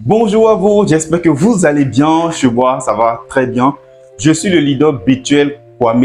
Bonjour à vous, j'espère que vous allez bien. Chez moi, ça va très bien. Je suis le leader Bethuel Kwame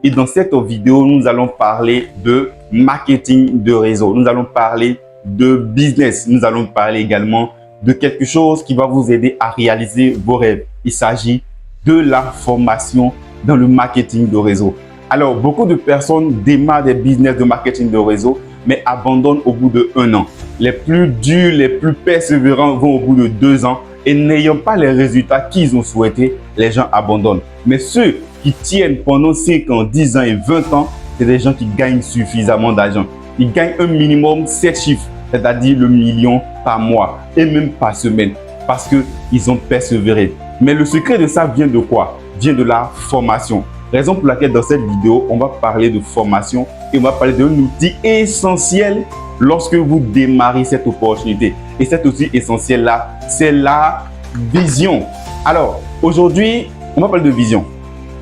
et dans cette vidéo, nous allons parler de marketing de réseau. Nous allons parler de business. Nous allons parler également de quelque chose qui va vous aider à réaliser vos rêves. Il s'agit de la formation dans le marketing de réseau. Alors, beaucoup de personnes démarrent des business de marketing de réseau, mais abandonnent au bout de 1 an. Les plus durs, les plus persévérants vont au bout de 2 ans et n'ayant pas les résultats qu'ils ont souhaités, les gens abandonnent. Mais ceux qui tiennent pendant 5 ans, 10 ans et 20 ans, c'est des gens qui gagnent suffisamment d'argent. Ils gagnent un minimum 7 chiffres, c'est-à-dire le million par mois et même par semaine parce qu'ils ont persévéré. Mais le secret de ça vient de quoi? Vient de la formation. Raison pour laquelle dans cette vidéo, on va parler de formation et on va parler d'un outil essentiel lorsque vous démarrez cette opportunité. Et cet outil essentiel-là, c'est la vision. Alors, aujourd'hui, on va parler de vision.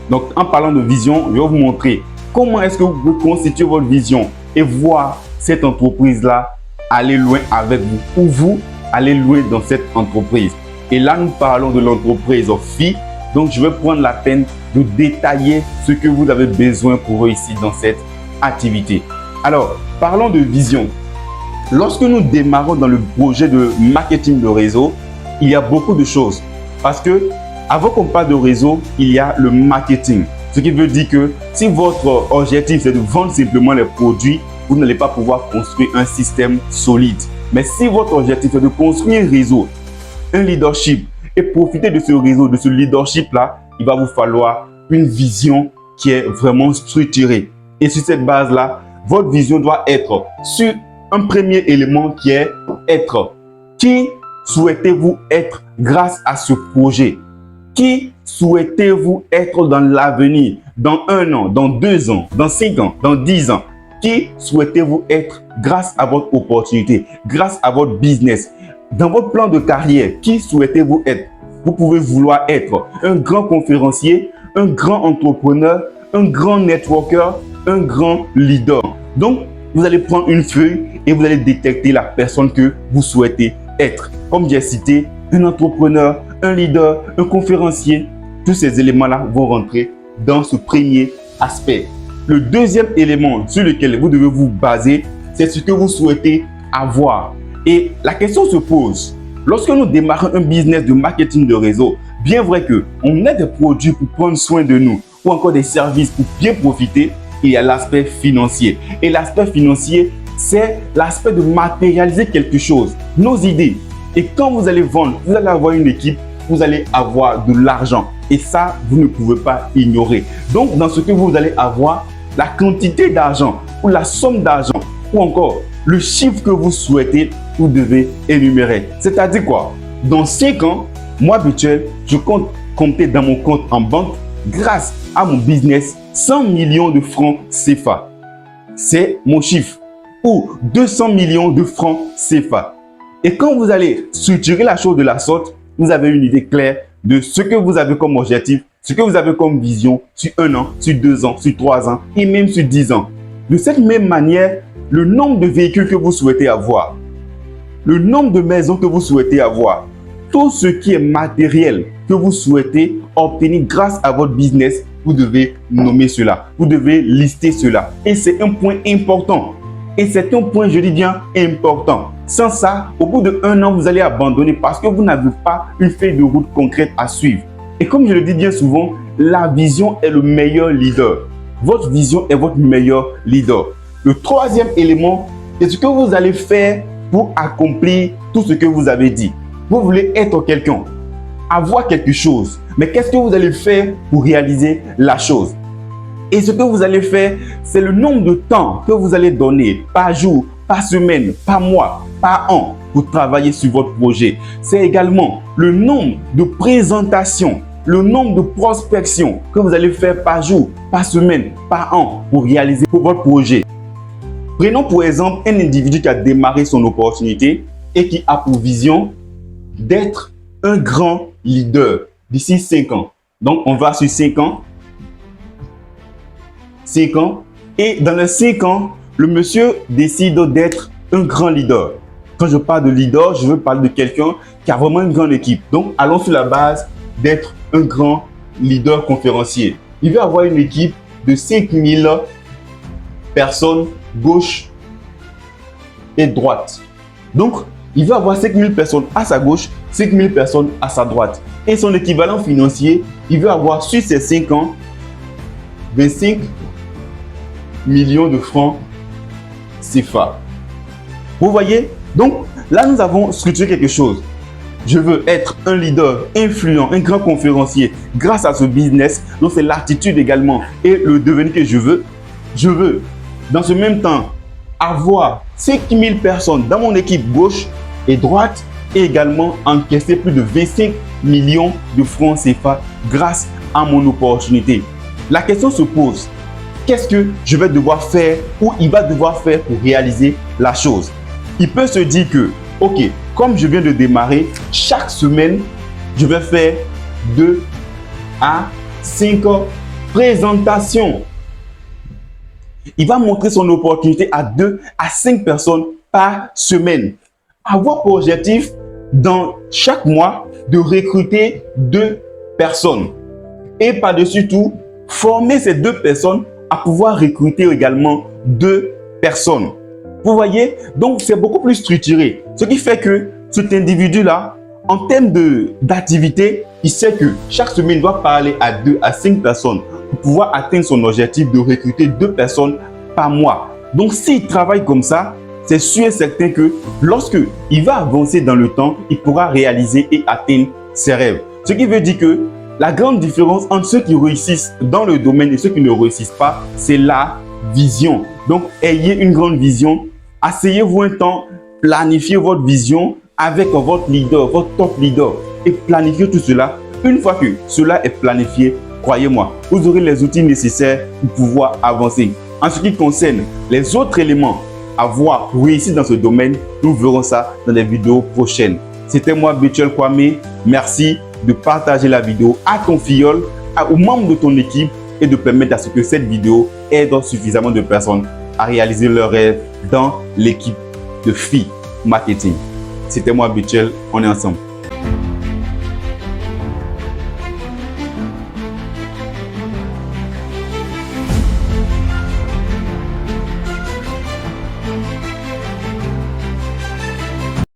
Donc, en parlant de vision, je vais vous montrer comment est-ce que vous pouvez constituer votre vision et voir cette entreprise-là aller loin avec vous ou vous aller loin dans cette entreprise. Et là, nous parlons de l'entreprise FI. Donc, je vais prendre la peine de détailler ce que vous avez besoin pour réussir dans cette activité. Alors, parlons de vision. Lorsque nous démarrons dans le projet de marketing de réseau, il y a beaucoup de choses. Parce que, avant qu'on parle de réseau, il y a le marketing. Ce qui veut dire que si votre objectif c'est de vendre simplement les produits, vous n'allez pas pouvoir construire un système solide. Mais si votre objectif est de construire un réseau, un leadership et profiter de ce réseau, de ce leadership-là, il va vous falloir une vision qui est vraiment structurée. Et sur cette base-là, votre vision doit être sur un premier élément qui est être. Qui souhaitez-vous être grâce à ce projet? Qui souhaitez-vous être dans l'avenir, dans 1 an, dans 2 ans, dans 5 ans, dans 10 ans? Qui souhaitez-vous être grâce à votre opportunité, grâce à votre business? Dans votre plan de carrière, qui souhaitez-vous être? Vous pouvez vouloir être un grand conférencier, un grand entrepreneur, un grand networker, un grand leader. Donc, vous allez prendre une feuille et vous allez détecter la personne que vous souhaitez être. Comme j'ai cité, un entrepreneur, un leader, un conférencier, tous ces éléments-là vont rentrer dans ce premier aspect. Le deuxième élément sur lequel vous devez vous baser, c'est ce que vous souhaitez avoir. Et la question se pose, lorsque nous démarrons un business de marketing de réseau, bien vrai qu'on a des produits pour prendre soin de nous ou encore des services pour bien profiter, il y a l'aspect financier. Et l'aspect financier, c'est l'aspect de matérialiser quelque chose, nos idées. Et quand vous allez vendre, vous allez avoir une équipe, vous allez avoir de l'argent. Et ça, vous ne pouvez pas ignorer. Donc, dans ce que vous allez avoir, la quantité d'argent ou la somme d'argent ou encore le chiffre que vous souhaitez, vous devez énumérer. C'est-à-dire quoi? Dans 5 ans, moi, Bethuel, je compte compter dans mon compte en banque grâce à mon business 100 millions de francs CFA. C'est mon chiffre. Ou 200 millions de francs CFA. Et quand vous allez structurer la chose de la sorte, vous avez une idée claire de ce que vous avez comme objectif, ce que vous avez comme vision sur 1 an, sur 2 ans, sur 3 ans et même sur 10 ans. De cette même manière, le nombre de véhicules que vous souhaitez avoir, le nombre de maisons que vous souhaitez avoir, tout ce qui est matériel que vous souhaitez obtenir grâce à votre business, vous devez nommer cela, vous devez lister cela. Et c'est un point important. Et c'est un point, je dis bien, important. Sans ça, au bout de 1 an, vous allez abandonner parce que vous n'avez pas une feuille de route concrète à suivre. Et comme je le dis bien souvent, la vision est le meilleur leader. Votre vision est votre meilleur leader. Le troisième élément, c'est ce que vous allez faire pour accomplir tout ce que vous avez dit. Vous voulez être quelqu'un, avoir quelque chose. Mais qu'est-ce que vous allez faire pour réaliser la chose? Et ce que vous allez faire, c'est le nombre de temps que vous allez donner par jour, par semaine, par mois, par an pour travailler sur votre projet. C'est également le nombre de présentations, le nombre de prospections que vous allez faire par jour, par semaine, par an pour réaliser votre projet. Prenons pour exemple un individu qui a démarré son opportunité et qui a pour vision d'être un grand leader d'ici 5 ans. Donc, on va sur 5 ans. 5 ans. Et dans les 5 ans, le monsieur décide d'être un grand leader. Quand je parle de leader, je veux parler de quelqu'un qui a vraiment une grande équipe. Donc, allons sur la base d'être un grand leader conférencier. Il veut avoir une équipe de 5000 personnes gauche et droite. Donc, il veut avoir 5000 personnes à sa gauche, 5000 personnes à sa droite. Et son équivalent financier, il veut avoir sur ces 5 ans 25 millions de francs CFA. Vous voyez? Donc, là, nous avons structuré quelque chose. Je veux être un leader influent, un grand conférencier grâce à ce business. Donc, c'est l'attitude également et le devenir que je veux. Je veux, dans ce même temps, avoir 5000 personnes dans mon équipe gauche et droite et également encaisser plus de 25 millions de francs CFA grâce à mon opportunité. La question se pose, qu'est-ce que je vais devoir faire ou il va devoir faire pour réaliser la chose? Il peut se dire que, ok, comme je viens de démarrer, chaque semaine, je vais faire 2 à 5 présentations. Il va montrer son opportunité à 2 à 5 personnes par semaine. Avoir pour objectif, dans chaque mois, de recruter 2 personnes. Et par-dessus tout, former ces 2 personnes à pouvoir recruter également 2 personnes. Vous voyez? Donc, c'est beaucoup plus structuré. Ce qui fait que cet individu-là, en termes d'activité, il sait que chaque semaine, il doit parler à 2 à 5 personnes pour pouvoir atteindre son objectif de recruter 2 personnes par mois. Donc, s'il travaille comme ça, c'est sûr et certain que lorsque il va avancer dans le temps, il pourra réaliser et atteindre ses rêves. Ce qui veut dire que la grande différence entre ceux qui réussissent dans le domaine et ceux qui ne réussissent pas, c'est la vision. Donc, ayez une grande vision. Asseyez-vous un temps, planifiez votre vision avec votre leader, votre top leader et planifiez tout cela. Une fois que cela est planifié, croyez-moi, vous aurez les outils nécessaires pour pouvoir avancer. En ce qui concerne les autres éléments à voir pour réussir dans ce domaine, nous verrons ça dans les vidéos prochaines. C'était moi, Bethuel Kwame. Merci de partager la vidéo à ton filleul, aux membres de ton équipe et de permettre à ce que cette vidéo aide suffisamment de personnes à réaliser leurs rêves dans l'équipe de FI Marketing. C'était moi, Bethuel. On est ensemble.